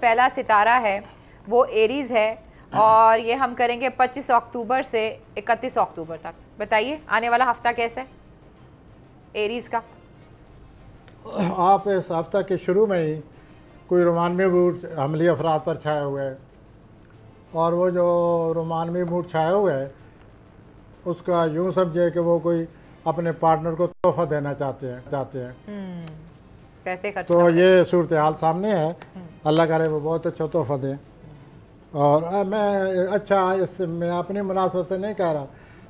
पहला सितारा है वो एरीज है और ये हम करेंगे 25 अक्टूबर से 31 अक्टूबर तक। बताइए आने वाला हफ्ता कैसा है एरीज का? आप इस हफ्ता के शुरू में ही कोई रोमानवी मूड हमली अफराद पर छाया हुआ है और वो जो रोमानवी मूड छाया हुआ है उसका यूँ समझे कि वो कोई अपने पार्टनर को तोहफा देना चाहते हैं पैसे खर्च तो ये सूरत हाल सामने है। अल्लाह करे वो बहुत अच्छा तोहफा दें। और मैं अच्छा इस मैं अपनी मुनासबत से नहीं कह रहा,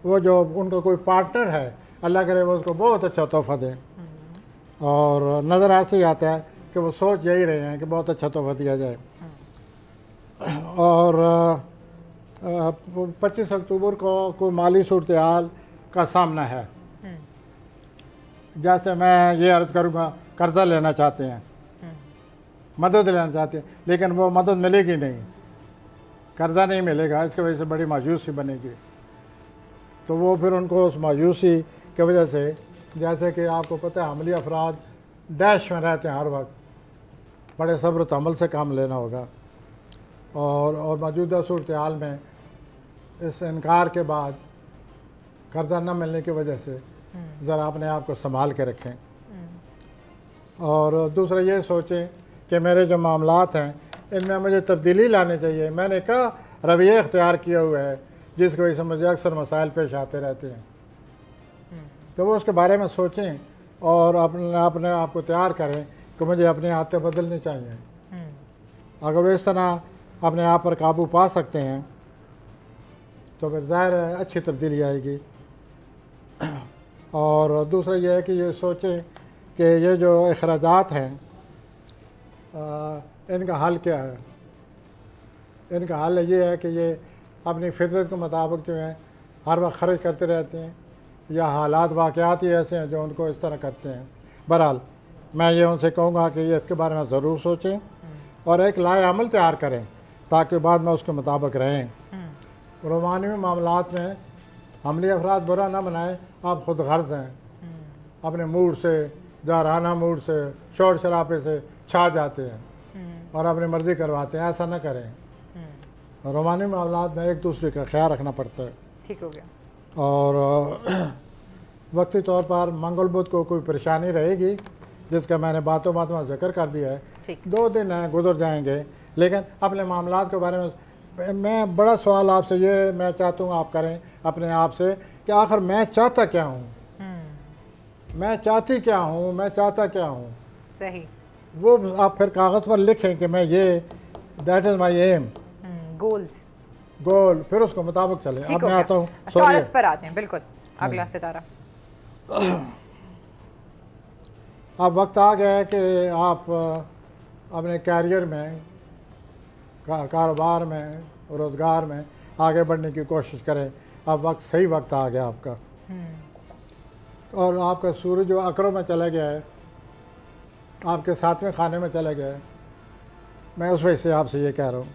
वो जो उनका कोई पार्टनर है अल्लाह करे वो उसको बहुत अच्छा तोहफा दें। और नज़र ऐसे ही आता है कि वो सोच यही रहे हैं कि बहुत अच्छा तोहफा दिया जाए। और 25 अक्टूबर को कोई माली सूरत हाल का सामना है। जैसे मैं ये अर्ज़ करूँगा कर्ज़ा लेना चाहते हैं, मदद लेना चाहते हैं, लेकिन वो मदद मिलेगी नहीं, कर्ज़ा नहीं मिलेगा, इसकी वजह से बड़ी मायूसी बनेगी। तो वो फिर उनको उस मायूसी की वजह से, जैसे कि आपको पता है हमली अफराद डैश में रहते हैं हर वक्त, बड़े सब्र तहम्मुल से काम लेना होगा। और मौजूदा सूरत हाल में इस इनकार के बाद कर्ज़ा न मिलने की वजह से ज़रा अपने आप को संभाल के रखें। और दूसरा ये सोचें कि मेरे जो मामलात हैं इनमें मुझे तब्दीली लानी चाहिए। मैंने कहा रवैया इख्तियार किया हुआ है जिसकी वजह से मुझे अक्सर मसाइल पेश आते रहते हैं। तो वो उसके बारे में सोचें और अपने आप को तैयार करें कि मुझे अपनी आदतें बदलनी चाहिए। अगर वो इस तरह अपने आप पर काबू पा सकते हैं तो फिर ज़ाहिर है अच्छी तब्दीली आएगी। और दूसरा यह है कि ये सोचें कि ये जो अखराजात हैं इनका हल क्या है। इनका हल ये है कि ये अपनी फितरत के मुताबिक जो है हर वक्त खर्च करते रहते हैं या हालात वाक़यात ही ऐसे हैं जो उनको इस तरह करते हैं। बहरहाल मैं ये उनसे कहूँगा कि ये इसके बारे में ज़रूर सोचें और एक लाए अमल तैयार करें ताकि बाद में उसके मुताबिक रहें। रोमानवी मामलात में हमली अफराद बुरा ना बनाएं, आप खुद गर्ज हैं, अपने मूड से जाराना मूड से शोर शराबे से छा जाते हैं और अपनी मर्ज़ी करवाते हैं। ऐसा ना करें। रोमानी मामलात में एक दूसरे का ख्याल रखना पड़ता है। ठीक हो गया। और वक्ती तौर पर मंगल बुध को कोई परेशानी रहेगी जिसका मैंने बातों बातों में जिक्र कर दिया है। 2 दिन हैं गुजर जाएंगे, लेकिन अपने मामलात के बारे में मैं बड़ा सवाल आपसे ये मैं चाहता हूँ आप करें अपने आप से कि आखिर मैं चाहता क्या हूँ, मैं चाहती क्या हूँ, मैं चाहता क्या हूँ। सही। वो आप फिर कागज़ पर लिखें कि मैं ये दैट इज़ माई एम, गोल, फिर उसको मुताबिक चले। अब मैं आता हूँ टॉरस पर आ जाएं। बिल्कुल अगला सितारा। अब वक्त आ गया है कि आप अपने कैरियर में कारोबार में रोज़गार में आगे बढ़ने की कोशिश करें। अब वक्त सही वक्त आ गया आपका। और आपका सूरज जो अकरों में चला गया है, आपके 7वें खाने में चला गया है। मैं उस वजह से आपसे ये कह रहा हूँ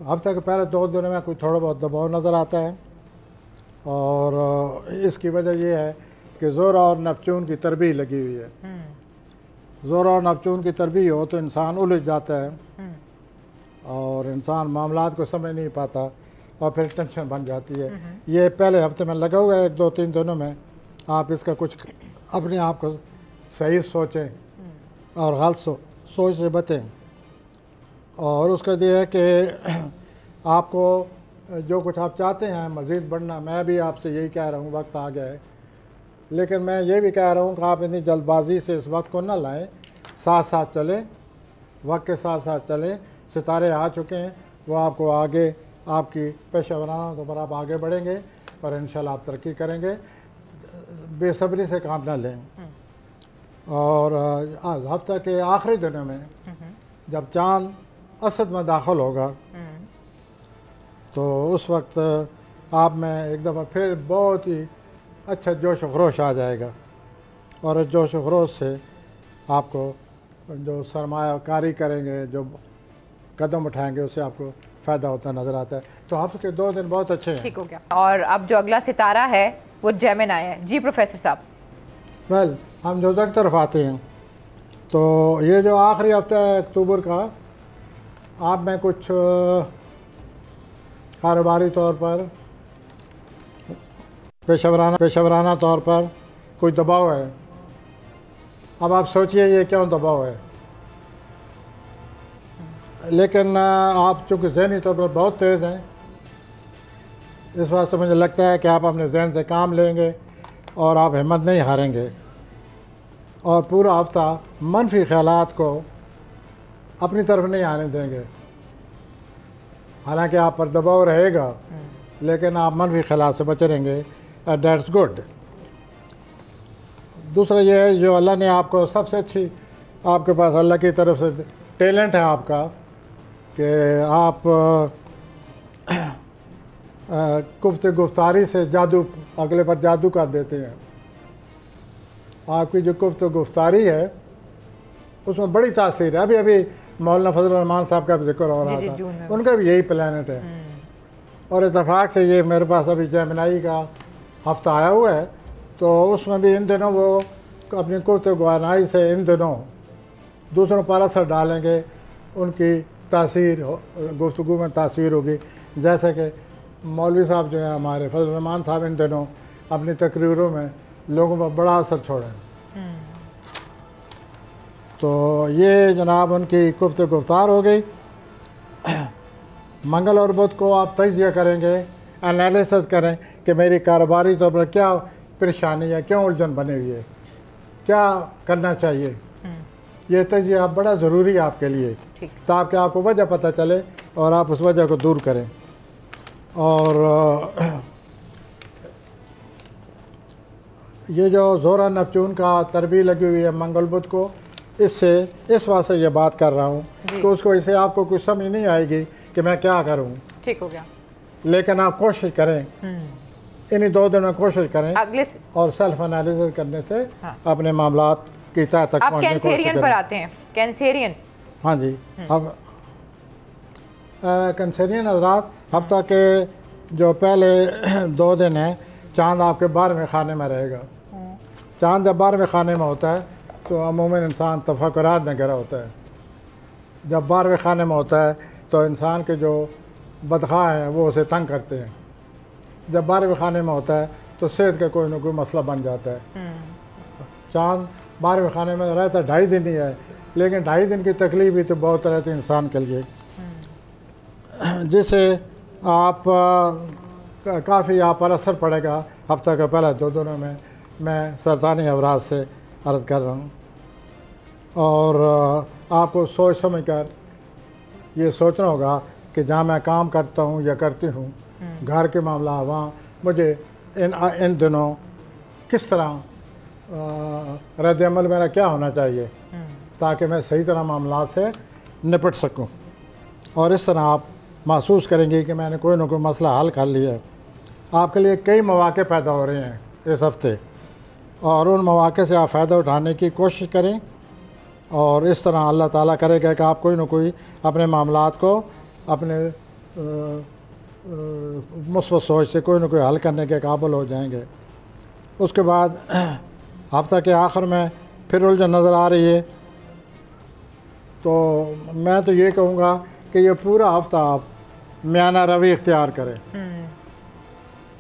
हफ्ते के पहले 2 दिनों में कोई थोड़ा बहुत दबाव नज़र आता है और इसकी वजह यह है कि ज़ोरा और नपचून की तरबीह लगी हुई है। ज़ोरा और नपचून की तरबीह हो तो इंसान उलझ जाता है और इंसान मामलात को समझ नहीं पाता और फिर टेंशन बन जाती है। ये पहले हफ्ते में लगा हुआ है, 1-2-3 दिनों में आप इसका कुछ अपने आप को सही सोचें और गलत सोच से बचें। और उसका ये है कि आपको जो कुछ आप चाहते हैं मज़ीद बढ़ना, मैं भी आपसे यही कह रहा हूँ वक्त आ गया है। लेकिन मैं ये भी कह रहा हूँ कि आप इतनी जल्दबाजी से इस वक्त को ना लाएं, साथ साथ चलें, वक्त के साथ साथ चलें। सितारे आ चुके हैं, वो आपको आगे आपकी पेशा बनाना तो पर आप आगे बढ़ेंगे और इंशाल्लाह आप तरक्की करेंगे। बेसब्री से काम ना लें। और हफ्ते के आखिरी दिनों में जब चाँद असद में दाखिल होगा तो उस वक्त आप में एक दफ़ा फिर बहुत ही अच्छा जोश व खरोश आ जाएगा और इस जोश व खरोश से आपको जो सरमायाकारी करेंगे, जो कदम उठाएंगे, उससे आपको फ़ायदा होता नज़र आता है। तो हफ्ते के 2 दिन बहुत अच्छे हैं। ठीक हो गया। और अब जो अगला सितारा है वो जेमिनी है। जी प्रोफेसर साहब। वेल हम जो तरफ आते हैं तो ये जो आखिरी हफ्ता है अक्टूबर का, आप में कुछ कारोबारी तौर पर, पेशेवराना तौर पर कोई दबाव है। अब आप सोचिए ये क्यों दबाव है। लेकिन आप चूँकि ज़हनी तौर पर बहुत तेज़ हैं, इस वास्ते मुझे लगता है कि आप अपने जहन से काम लेंगे और आप हिम्मत नहीं हारेंगे और पूरा हफ्ता मनफी ख्यालात को अपनी तरफ नहीं आने देंगे। हालांकि आप पर दबाव रहेगा, लेकिन आप मनफी ख्यालात से बचे रहेंगे, दैट्स गुड। दूसरा ये है, जो अल्लाह ने आपको सबसे अच्छी, आपके पास अल्लाह की तरफ से टैलेंट है आपका कि आप गुफ्तारी से जादू, अगले पर जादू कर देते हैं। आपकी जो गुफ्तारी है उसमें बड़ी तासीर है। अभी अभी मौलाना फजल रहमान साहब का भी जिक्र हो रहा था, उनका भी यही प्लानट है। और इत्तेफाक से ये मेरे पास अभी जेमिनी का हफ्ता आया हुआ है, तो उसमें भी इन दिनों वो अपनी गुफ्तगू से इन दिनों दूसरों पर असर डालेंगे, उनकी तासीर, गुफ्तगू में तासीर होगी। जैसे कि मौलवी साहब जो है हमारे फजल रहमान साहब इन दिनों अपनी तकरीरों में लोगों पर बड़ा असर छोड़े। तो ये जनाब उनकी गुफ्तार हो गई। मंगल और बुध को आप तजिया करेंगे, एनालिसिस करें कि मेरी कारोबारी तौर पर क्या परेशानी है, क्यों उलझन बनी हुई है, क्या करना चाहिए। ये तजिया बड़ा ज़रूरी है आपके लिए, ताकि आपको वजह पता चले और आप उस वजह को दूर करें। और ये जो ज़ोरा नपचून का तरबी लगी हुई है मंगल बुध को, इससे इस वास्ते ये बात कर रहा हूँ कि उसको इसे आपको कुछ समझ नहीं आएगी कि मैं क्या करूँ। ठीक हो गया। लेकिन आप कोशिश करें, इन्हीं 2 दिन में कोशिश करें अगले और सेल्फ एनालिसिस करने से अपने मामलात की तह तक पहुँचने की कोशिश करें। कैंसेरियन पर आते हैं। कैंसेरियन, हाँ जी। अब कैंसेरियन हजरात, हफ्ता के जो पहले 2 दिन हैं, चांद आपके 12वें खाने में रहेगा। चांद जब 12वें खाने में होता है तो अमूमन इंसान तफक्कुरात में घिरा होता है। जब 12वें खाने में होता है तो इंसान के जो बदख्वाह हैं वो उसे तंग करते हैं। जब 12वें खाने में होता है तो सेहत का कोई ना कोई मसला बन जाता है। चांद 12वें खाने में रहता है 2.5 दिन ही है, लेकिन 2.5 दिन की तकलीफ भी तो बहुत रहती है इंसान के लिए, जिससे आप काफ़ी आप पर असर पड़ेगा। हफ्ता के पहले 2 दिनों में मैं सरतानी अवराज से अर्ज़ कर रहा हूँ। और आपको सोच समझ कर ये सोचना होगा कि जहाँ मैं काम करता हूँ या करती हूँ, घर के मामला, वहाँ मुझे इन दिनों किस तरह रद्द-ए-अमल मेरा क्या होना चाहिए, ताकि मैं सही तरह मामला से निपट सकूँ। और इस तरह आप महसूस करेंगे कि मैंने कोई ना कोई मसला हल कर लिया है। आपके लिए कई मौके पैदा हो रहे हैं इस हफ्ते, और उन मौके से आप फ़ायदा उठाने की कोशिश करें। और इस तरह अल्लाह ताला करेगा कि आप कोई ना कोई अपने मामलात को अपने मुस्बत सोच से कोई ना कोई हल करने के काबिल हो जाएंगे। उसके बाद हफ्ता के आखिर में फिर उलझन नज़र आ रही है, तो मैं तो ये कहूँगा कि ये पूरा हफ्ता आप म्याना रवि इख्तियार करें,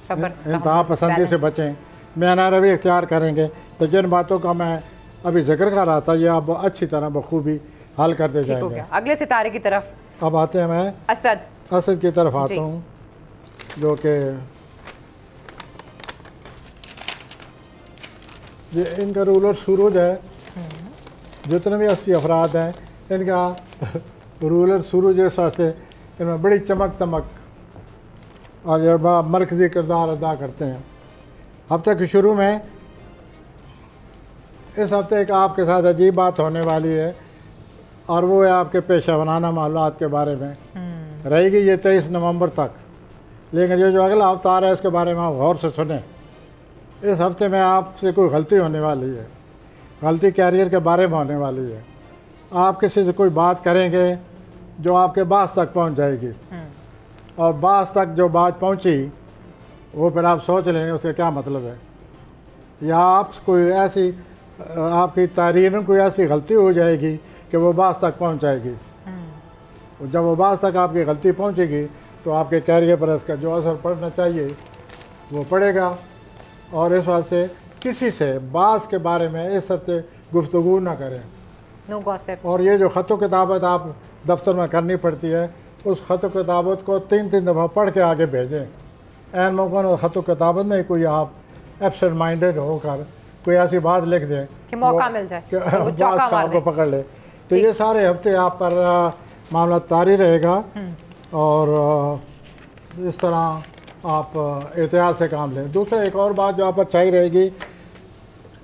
इंतहा पसंदी से बचें। म्याना रवि इख्तियार करेंगे तो जिन बातों का मैं अभी जिक्र कर रहा था ये आप अच्छी तरह बखूबी हल करते जाएंगे। अगले सितारे की तरफ अब आते हैं, मैं असद की तरफ आता हूँ, जो कि ये इनका रूलर सूरज है। जितने भी 80 अफराद हैं इनका रूलर सूरज इस वास्ते इनमें बड़ी चमक तमक और ये बड़ा मरकज़ी किरदार अदा करते हैं। हफ्ते के शुरू में इस हफ्ते एक आपके साथ अजीब बात होने वाली है, और वो है आपके पेशा वराना मामलात के बारे में। रहेगी ये 23 नवंबर तक, लेकिन ये जो अगला हफ्ता आ रहा है इसके बारे में आप गौर से सुने। इस हफ्ते में आपसे कोई गलती होने वाली है, गलती कैरियर के बारे में होने वाली है। आप किसी से कोई बात करेंगे जो आपके बास तक पहुंच जाएगी, और बास तक जो बात पहुंची वो फिर आप सोच लेंगे उसका क्या मतलब है। या आप कोई ऐसी आपकी तारीर में कोई ऐसी गलती हो जाएगी कि वो बास तक पहुंचाएगी। जब वो बास तक आपकी गलती पहुंचेगी तो आपके कैरियर पर इसका जो असर पड़ना चाहिए वो पड़ेगा। और इस वास्ते किसी से बास के बारे में इस हफ्ते गुफ्तगू ना करें। No gossip. और ये जो ख़त किताबत आप दफ्तर में करनी पड़ती है, उस ख़त किताबत को 3-3 दफ़ा पढ़ के आगे भेजें। ऐन मौका ख़त किताबत में कोई आप एब्सेंट माइंडेड होकर कोई ऐसी बात लिख दें कि मौका मिल जाए कि बात का आपको पकड़ ले। तो ये सारे हफ्ते आप पर मामला तारी रहेगा और इस तरह आप एहतियात से काम लें। दूसरा एक और बात जो आप पर चाहिए रहेगी,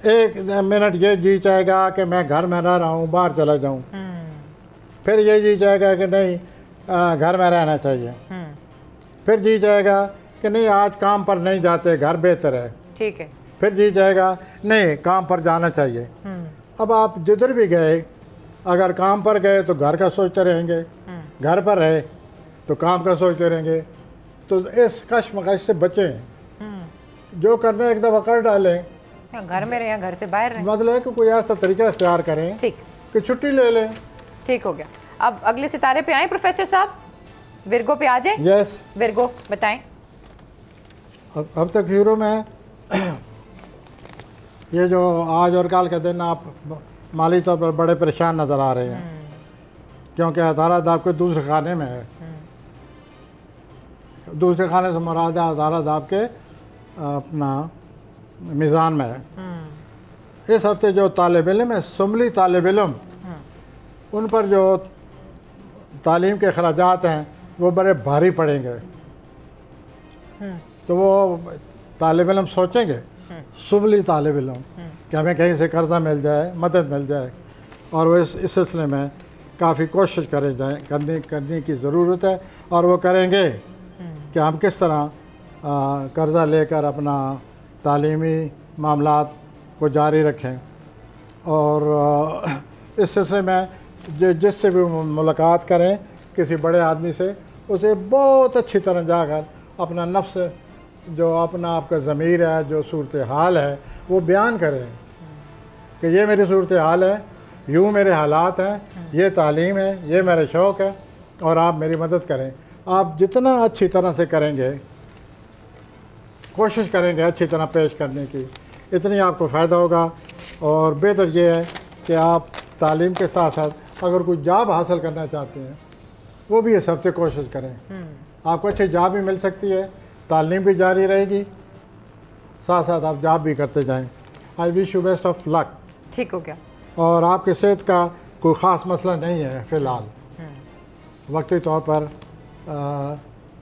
एक मिनट ये जी चाहेगा कि मैं घर में रह रहा हूँ, बाहर चला जाऊँ। फिर ये जी चाहेगा कि नहीं घर में रहना चाहिए। फिर जी जाएगा कि नहीं आज काम पर नहीं जाते, घर बेहतर है। ठीक है। फिर जी जाएगा नहीं काम पर जाना चाहिए। अब आप जिधर भी गए, अगर काम पर गए तो घर का सोचते रहेंगे, घर पर रहे तो काम का सोचते रहेंगे। तो इस कश्मकश से बचें। जो करना एक दफ़ा कर डालें, या घर में रहें या घर से बाहर रहें। मतलब है कि कोई ऐसा तरीका इख्तियार करें ठीक कि छुट्टी ले लें। ठीक हो गया। अब अगले सितारे पे आए प्रोफेसर साहब, विर्गो पे आ जाए। यस, विर्गो बताएं। अब तक हीरो में ये जो आज और कल के दिन आप माली तौर पर बड़े परेशान नज़र आ रहे हैं, क्योंकि हज़ारत आपके दूसरे खाने में है। दूसरे खाने से मुराद है हज़ारत आपके अपना मीज़ान में है। इस हफ्ते जो तालिब इल्म है, सुमली तालिब इल्म, उन पर जो तालीम के अखराजात हैं वो बड़े भारी पड़ेंगे। तो वो तालिब इल्म सोचेंगे, सुमली तालिब इल्म, कि हमें कहीं से कर्जा मिल जाए, मदद मिल जाए। और वो इस सिलसिले में काफ़ी कोशिश करने की ज़रूरत है। और वो करेंगे कि हम किस तरह कर्ज़ा लेकर अपना तालीमी मामलात को जारी रखें। और इस सिलसिले में जिससे भी मुलाकात करें किसी बड़े आदमी से, उसे बहुत अच्छी तरह जाकर अपना नफ्स, जो अपना आपका ज़मीर है, जो सूरत हाल है, वो बयान करें कि ये मेरी सूरत हाल है, यूँ मेरे हालात हैं, ये तालीम है, ये मेरा शौक़ है और आप मेरी मदद करें। आप जितना अच्छी तरह से करेंगे, कोशिश करेंगे अच्छी तरह पेश करने की, इतनी आपको फ़ायदा होगा। और बेहतर ये है कि आप तालीम के साथ साथ अगर कोई जॉब हासिल करना चाहते हैं, वो भी इस हफ्ते कोशिश करें। आपको अच्छी जॉब भी मिल सकती है, तालीम भी जारी रहेगी, साथ साथ आप जॉब भी करते जाएं। I wish you best of luck. ठीक हो गया। और आपकी सेहत का कोई ख़ास मसला नहीं है फ़िलहाल, वक्ती तौर पर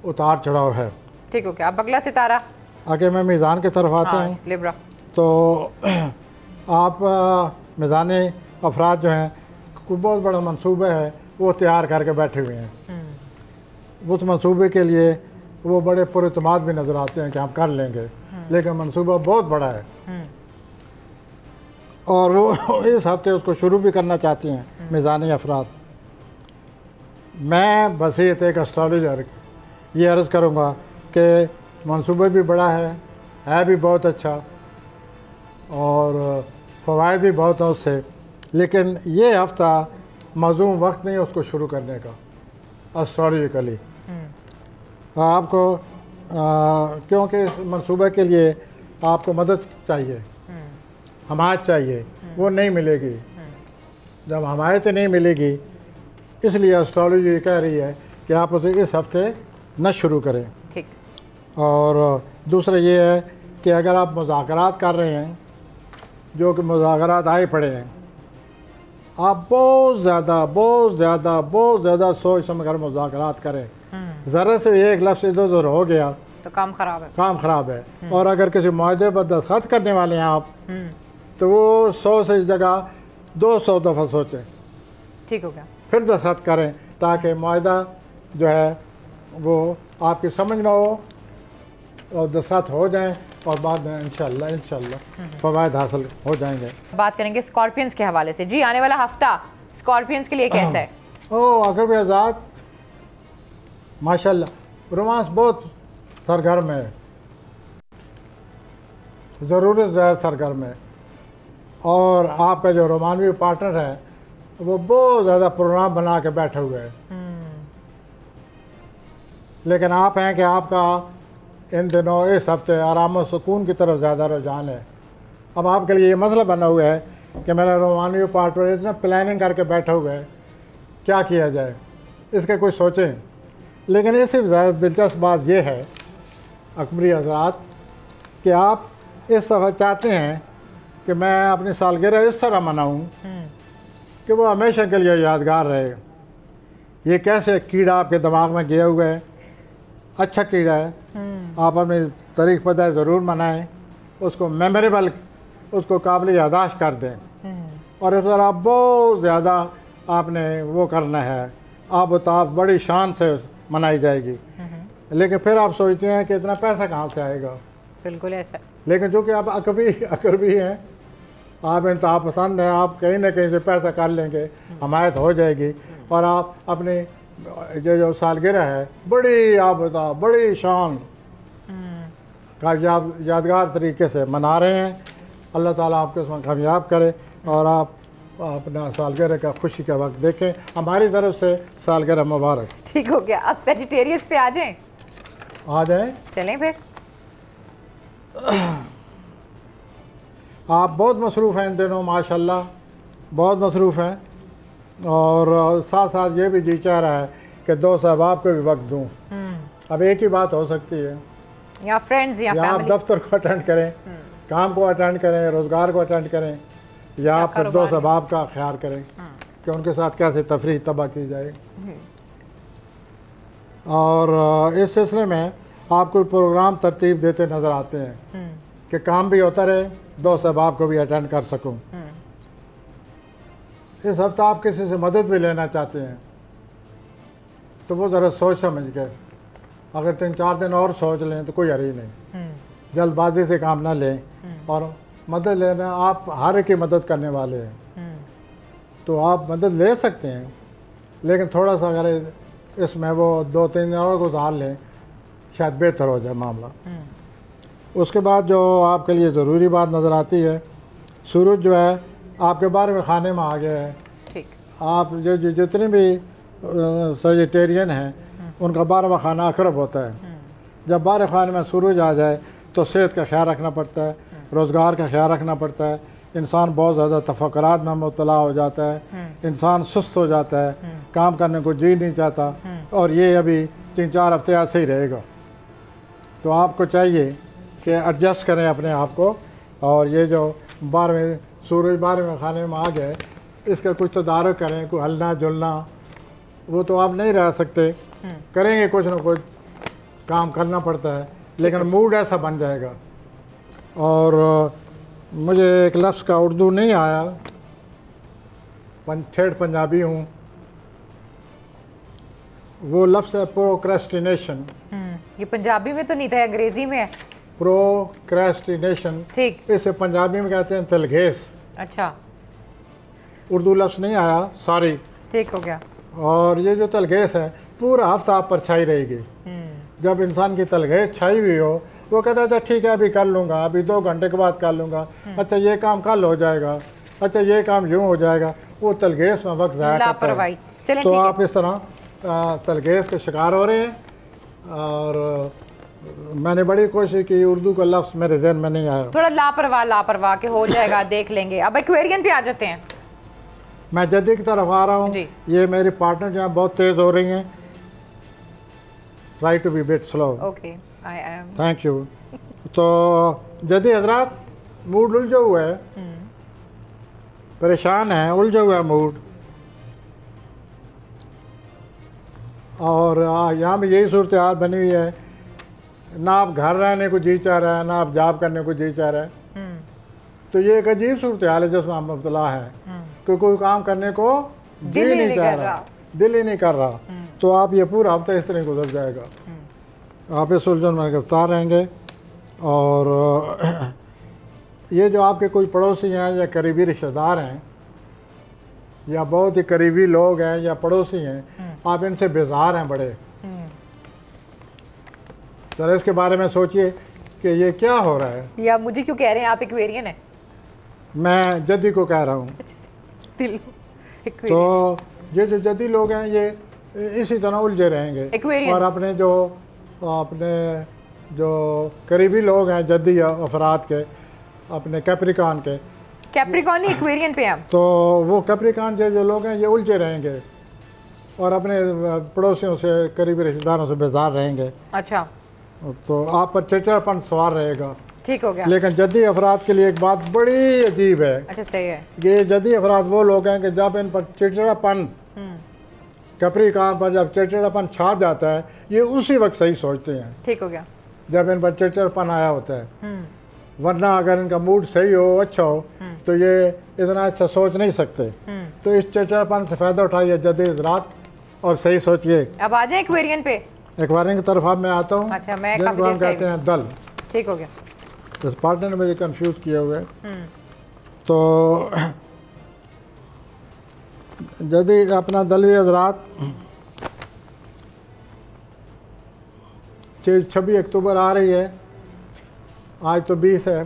उतार चढ़ाव है। ठीक हो गया। अब अगला सितारा आगे मैं मीज़ान की तरफ आता हूँ। लिब्रा। तो आप मीज़ान अफराद जो हैं, कोई बहुत बड़ा मंसूबा है वो तैयार करके बैठे हुए हैं। उस मंसूबे के लिए वो बड़े पुरइत्माद भी नज़र आते हैं कि हम कर लेंगे, लेकिन मंसूबा बहुत बड़ा है और वो इस हफ्ते उसको शुरू भी करना चाहती हैं मीज़ानी अफराद। मैं बसीत एक एस्ट्रोलॉजर ये अर्ज़ करूँगा कि मंसूबा भी बड़ा है भी बहुत अच्छा और फ़वाइद भी बहुत हैं उससे, लेकिन ये हफ़्ता मज़ूम वक्त नहीं है उसको शुरू करने का एस्ट्रोलॉजिकली। आपको क्योंकि इस मंसूबे के लिए आपको मदद चाहिए, हमायत चाहिए, वो नहीं मिलेगी। जब हमायत नहीं मिलेगी, इसलिए एस्ट्रोलॉजी कह रही है कि आप उसे इस हफ्ते न शुरू करें। ठीक। और दूसरा ये है कि अगर आप मुज़ाकरात कर रहे हैं, जो कि मुज़ाकरात आए पड़े हैं, आप बहुत ज़्यादा सोच समझ कर मुज़ाकरात करें। ज़रा से एक लफ्ज़ इधर उधर हो गया तो काम ख़राब है। और अगर किसी मुआहदे पर दस्तखत करने वाले हैं आप, तो वो 100 से इस जगह 200 दफ़ा सोचें। ठीक हो गया। फिर दस्तखत करें ताकि मुआहदा जो है वो आपकी समझ में हो और दस्तखत हो जाएं और बाद में इंशाल्लाह फ़वाइद हासिल हो जाएंगे। बात करेंगे स्कॉर्पियंस के हवाले से। जी, आने वाला हफ्ता स्कॉर्पियंस के लिए कैसा है? अगर भी आज़ाद माशाल्लाह रोमांस बहुत सरगर्म है, ज़रूरत ज़्यादा सरगर्म है। और आपका जो रोमानवी पार्टनर है वो बहुत ज़्यादा प्रोग्राम बना के बैठे हुए हैं, लेकिन आप हैं कि आपका इन दिनों इस हफ्ते आराम और सुकून की तरफ ज़्यादा रुझान है। अब आपके लिए ये मसला बना हुआ है कि मेरा रोमानवी पार्टनर इतना प्लानिंग करके बैठा हुआ है, क्या किया जाए, इसके कुछ सोचें। लेकिन इससे ज़्यादा दिलचस्प बात यह है अकबरी हज़रात कि आप इस सफ़र चाहते हैं कि मैं अपनी सालगिरह इस तरह मनाऊं कि वो हमेशा के लिए यादगार रहे। ये कैसे कीड़ा आपके दिमाग में गया हुआ है, अच्छा कीड़ा है, आप अपनी तारीख पता ज़रूर मनाएं, उसको मेमोरेबल, उसको काबिल यादाश्त कर दें। और इस तरह आप बहुत ज़्यादा आपने वो करना है, आप ताब बड़ी शान से मनाई जाएगी। लेकिन फिर आप सोचते हैं कि इतना पैसा कहाँ से आएगा। बिल्कुल ऐसा। लेकिन चूँकि आप अकरबी हैं, आप इंतहा पसंद हैं, आप कहीं ना कहीं से पैसा कर लेंगे, हमायत हो जाएगी और आप अपनी जो सालगिरह है बड़ी आप बता बड़ी शान का यादगार तरीके से मना रहे हैं। अल्लाह ताला आपको इसमें कामयाब करे और आप अपना सालगिरह का खुशी का वक्त देखें। हमारी तरफ से सालगिरह मुबारक। ठीक हो गया। अब सेजिटेरियस पे आ जाएं। आ जाएं, चलें फिर। आप बहुत मसरूफ़ हैं इन दिनों, माशाल्लाह बहुत मसरूफ़ हैं, और साथ साथ ये भी जी चाह रहा है कि दोस्त अहबाब को भी वक्त दूँ। अब एक ही बात हो सकती है, या फ्रेंड्स या आप दफ्तर को अटेंड करें, काम को अटेंड करें, रोज़गार को अटेंड करें, या फिर दोस्त अहबाब का ख्याल करें कि उनके साथ कैसे तफरीह तबाह की जाए। और इस सिलसिले में आप कोई प्रोग्राम तरतीब देते नज़र आते हैं कि काम भी होता रहे, दोस्त अहबाब को भी अटेंड कर सकूं। इस हफ्ते आप किसी से मदद भी लेना चाहते हैं तो वो ज़रा सोच समझ के, अगर 3-4 दिन और सोच लें तो कोई हरी नहीं, जल्दबाजी से काम ना लें। और मदद लेना, आप हर एक की मदद करने वाले हैं तो आप मदद ले सकते हैं, लेकिन थोड़ा सा अगर इसमें वो 2-3 और गुजार लें शायद बेहतर हो जाए मामला। उसके बाद जो आपके लिए ज़रूरी बात नज़र आती है, सूरज जो है आपके बारे में खाने में आ गया है। ठीक। आप जो जितने भी सेजिटेरियन हैं उनका 12वां खाना अकरब होता है। जब 12 खाने में सूरज आ जाए तो सेहत का ख्याल रखना पड़ता है, रोज़गार का ख्याल रखना पड़ता है, इंसान बहुत ज़्यादा तफक्कुरात में मुब्तला हो जाता है, इंसान सुस्त हो जाता है, काम करने को जी नहीं चाहता, और ये अभी 3-4 हफ्ते ऐसे ही रहेगा। तो आपको चाहिए कि एडजस्ट करें अपने आप को, और ये जो 12वें सूरज 12वें खाने में आ गए इसका कुछ तदारुक करें, कोई हलना जुलना वो तो आप नहीं रह सकते, करेंगे कुछ ना कुछ काम करना पड़ता है, लेकिन मूड ऐसा बन जाएगा। और मुझे एक लफ्ज़ का उर्दू नहीं आया, ठेठ पंजाबी हूँ, वो लफ्ज़ है प्रोक्रेस्टिनेशन। ये पंजाबी में तो नहीं था, अंग्रेजी में है। प्रोक्रेस्टिनेशन, ठीक। इसे पंजाबी में कहते हैं तलघेस। अच्छा, उर्दू लफ्ज़ नहीं आया, सॉरी। ठीक हो गया। और ये जो तलघेस है पूरा हफ्ता आप पर छाई रहेगी। जब इंसान की तलघेस छाई हुई हो वो कहता है अच्छा ठीक है अभी कर लूँगा, अभी 2 घंटे के बाद कर लूँगा, अच्छा ये काम कल हो जाएगा, अच्छा ये काम यूँ हो जाएगा, वो तलघेस में वक्त ज़ाया करता है। तो आप इस तरह तलघेस के शिकार हो रहे हैं। और मैंने बड़ी कोशिश की, उर्दू का लफ्ज़ मेरे जहन में नहीं आया, थोड़ा लापरवाह के हो जाएगा, देख लेंगे। अब एक्वेरियन पे आ जाते हैं। मैं जद्दी की तरफ आ रहा हूँ। ये मेरी पार्टनर जो है बहुत तेज़ हो रही हैं, try to be bit slow. Okay, I am. Thank you. तो जद्दी हजरात, मूड उलझा हुआ है, परेशान है, उलझा हुआ है मूड। और यहाँ भी यही सूरत हाल बनी हुई है, ना आप घर रहने को जी चाह रहे हैं, ना आप जॉब करने को जी चाह रहे हैं। तो ये एक अजीब सूरत हाल है जिसमें आप मुब्तला है कि कोई काम करने को जी नहीं चाह रहा, दिल ही नहीं कर रहा। तो आप ये पूरा हफ्ता इस तरह गुजर जाएगा, आप इस उलझन में गिरफ्तार रहेंगे। और ये जो आपके कोई पड़ोसी हैं या करीबी रिश्तेदार हैं या बहुत ही करीबी लोग हैं या पड़ोसी हैं, आप इनसे बेजार हैं बड़े। जरा इसके बारे में सोचिए कि ये क्या हो रहा है, या मुझे क्यों कह रहे हैं आप एक्वेरियन है। मैं जद्दी को कह रहा हूँ। दिल तो ये जो जद्दी लोग हैं ये इसी तरह उलझे रहेंगे और अपने जो करीबी लोग हैं जद्दी अफराद के, अपने कैप्रिकॉन के, कैप्रिकॉन ही एक्वेरियन पे हम, तो वो कैप्रिकॉन जो लोग हैं ये उलझे रहेंगे और अपने पड़ोसियों से, करीबी रिश्तेदारों से बेजार रहेंगे। अच्छा, तो आप पर चिड़चिड़ापन सवार रहेगा। ठीक हो गया। लेकिन जद्दी अफराद के लिए एक बात बड़ी अजीब है। अच्छा, सही है। ये जद्दी अफराद वो लोग हैं कि जब इन पर चिड़चिड़ापन, कैप्रिकॉन पर जब चिड़चिड़ापन छा जाता है, ये उसी वक्त सही सोचते हैं। ठीक हो गया। जब इन पर चिड़चिड़ापन आया होता है, वरना अगर इनका मूड सही हो, अच्छा हो, तो ये इतना अच्छा सोच नहीं सकते। तो इस चिड़चिड़ापन से फ़ायदा उठाइए जद्दी हज़रात और सही सोचिए। अब आ जाए एक्वेरियन पे। एक्वेरियन की तरफ अब मैं आता हूँ। अच्छा, मैं जिनको हम कहते हैं दल। ठीक हो गया। इस पार्टनर ने मुझे कंफ्यूज किए हुए। तो जद्दी अपना दलवी हज़रात 26 अक्टूबर आ रही है। आज तो 20 है,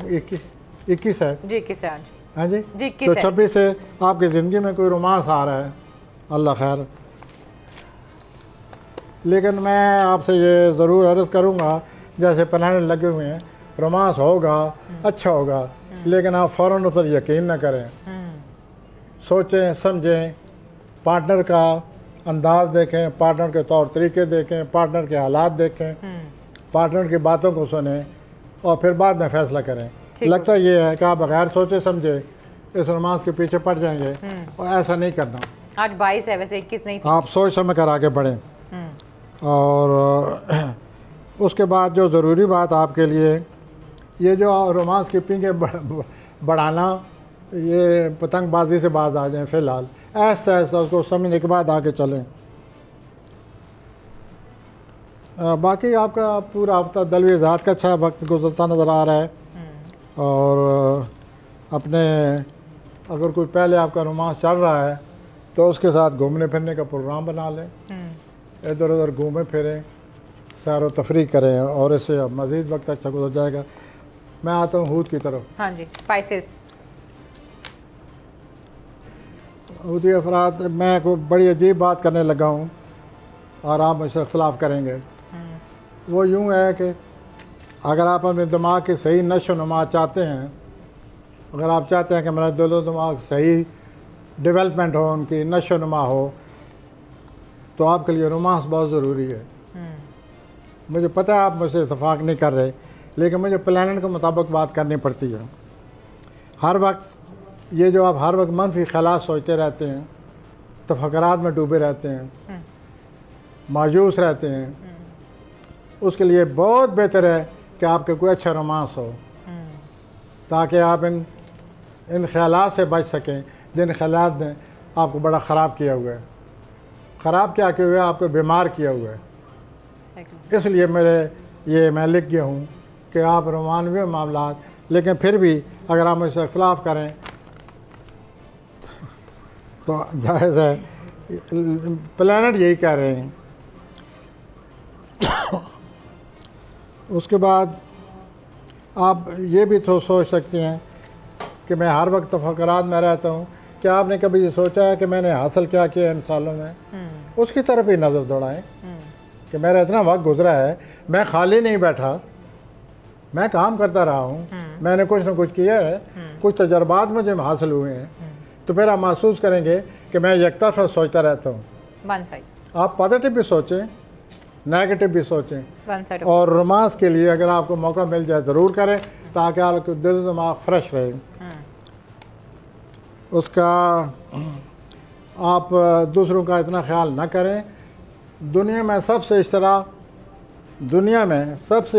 21 है जी, 21 है आज। हाँ जी, जी 21 तो है। 26 से आपकी ज़िंदगी में कोई रोमांस आ रहा है, अल्लाह खैर। लेकिन मैं आपसे ये ज़रूर अर्ज़ करूँगा, जैसे प्लान लगे हुए हैं, रोमांस होगा, अच्छा होगा, लेकिन आप फ़ौरन उस पर यकीन न करें। सोचें, समझें, पार्टनर का अंदाज़ देखें, पार्टनर के तौर तरीके देखें, पार्टनर के हालात देखें, पार्टनर की बातों को सुनें और फिर बाद में फ़ैसला करें। लगता ये है कि आप बगैर सोचे समझे इस रोमांस के पीछे पड़ जाएंगे, और ऐसा नहीं करना। आज 22 है, वैसे 21 नहीं थी। आप सोच समझ कर आगे बढ़ें। और उसके बाद जो ज़रूरी बात आपके लिए, ये जो रोमांस की पिंगे बढ़ाना, ये पतंगबाजी से बाज आ जाएं फ़िलहाल, ऐसा ऐसा उसको समझने के बाद आगे चलें। बाकी आपका पूरा हफ्ता दलवी हज़रात का अच्छा वक्त गुजरता नज़र आ रहा है। और अपने अगर कोई पहले आपका रोमांस चल रहा है तो उसके साथ घूमने फिरने का प्रोग्राम बना लें, इधर उधर घूमें फिरें, सैर व तफरीह करें, और इससे मज़ीद वक्त अच्छा गुजर जाएगा। मैं आता हूँ हूद की तरफ। हाँ जी, स्पाइसेस। हूदी अफराद, मैं कोई बड़ी अजीब बात करने लगा हूँ और आप मुझसे इख्तलाफ करेंगे। वो यूँ है कि अगर आप अपने दिमाग की सही नशो नुमा चाहते हैं, अगर आप चाहते हैं कि मेरा दिलो दिमाग सही डेवलपमेंट हो, उनकी नशो नुमा हो, तो आपके लिए रोमांस बहुत ज़रूरी है। मुझे पता है आप मुझसे इत्तेफाक नहीं कर रहे, लेकिन मुझे प्लान के मुताबिक बात करनी पड़ती है। हर वक्त ये जो आप हर वक्त मनफी ख्यालात सोचते रहते हैं, तफक्कुरात में डूबे रहते हैं, मायूस रहते हैं, उसके लिए बहुत बेहतर है कि आपके कोई अच्छा रोमांस हो, ताकि आप इन ख्यालात से बच सकें जिन ख्यालात ने आपको बड़ा ख़राब किया हुआ है। ख़राब क्या किया हुआ है? आपको बीमार किया हुआ है। इसलिए मैं लिख गया हूँ कि आप रोमानवी मामलात, लेकिन फिर भी अगर आप मुझसे इख्तलाफ करें तो जायज़ है। प्लानट यही कह रहे हैं। उसके बाद आप ये भी तो सोच सकते हैं कि मैं हर वक्त तफक्कुरात में रहता हूँ। क्या आपने कभी ये सोचा है कि मैंने हासिल क्या किया इन सालों में? उसकी तरफ ही नज़र दौड़ाएं कि मेरा इतना वक्त गुजरा है, मैं खाली नहीं बैठा, मैं काम करता रहा हूँ, मैंने कुछ ना कुछ किया है, कुछ तजर्बात मुझे हासिल हुए हैं। तो फिर आप महसूस करेंगे कि मैं एक तरफा सोचता रहता हूँ। आप पॉजिटिव भी सोचें, नेगेटिव भी सोचें, और रोमांस के लिए अगर आपको मौका मिल जाए ज़रूर करें, ताकि आपका दिल दिमाग फ्रेश रहे। उसका आप दूसरों का इतना ख्याल ना करें। दुनिया में सबसे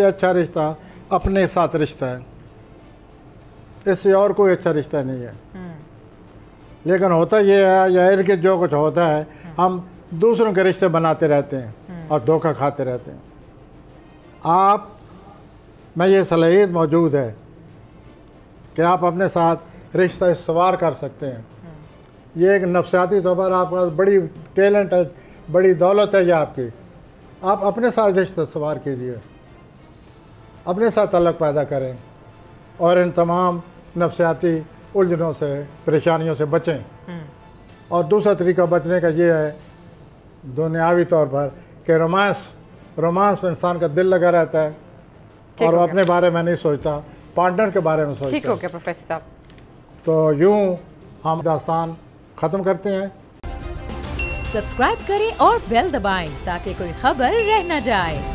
अच्छा रिश्ता अपने साथ रिश्ता है, इससे और कोई अच्छा रिश्ता नहीं है। लेकिन होता ये है, या इर्द गिर्द जो कुछ होता है, हम दूसरों के रिश्ते बनाते रहते हैं और धोखा खाते रहते हैं। आप में ये सलाहियत मौजूद है कि आप अपने साथ रिश्ता इस्तवार कर सकते हैं। ये एक नफसियाती तौर पर आपके पास बड़ी टैलेंट है, बड़ी दौलत है ये आपकी। आप अपने साथ रिश्ता इस्तवार कीजिए, अपने साथ तल्लुक़ पैदा करें, और इन तमाम नफसियाती उलझनों से, परेशानियों से बचें। और दूसरा तरीका बचने का ये है दुनियावी तौर पर कि रोमांस में इंसान का दिल लगा रहता है और वो अपने बारे में नहीं सोचता, पार्टनर के बारे में सोचता। ठीक हो गया प्रोफेसर साहब। तो यूं हम दास्तान ख़त्म करते हैं। सब्सक्राइब करें और बेल दबाएं ताकि कोई खबर रह न जाए।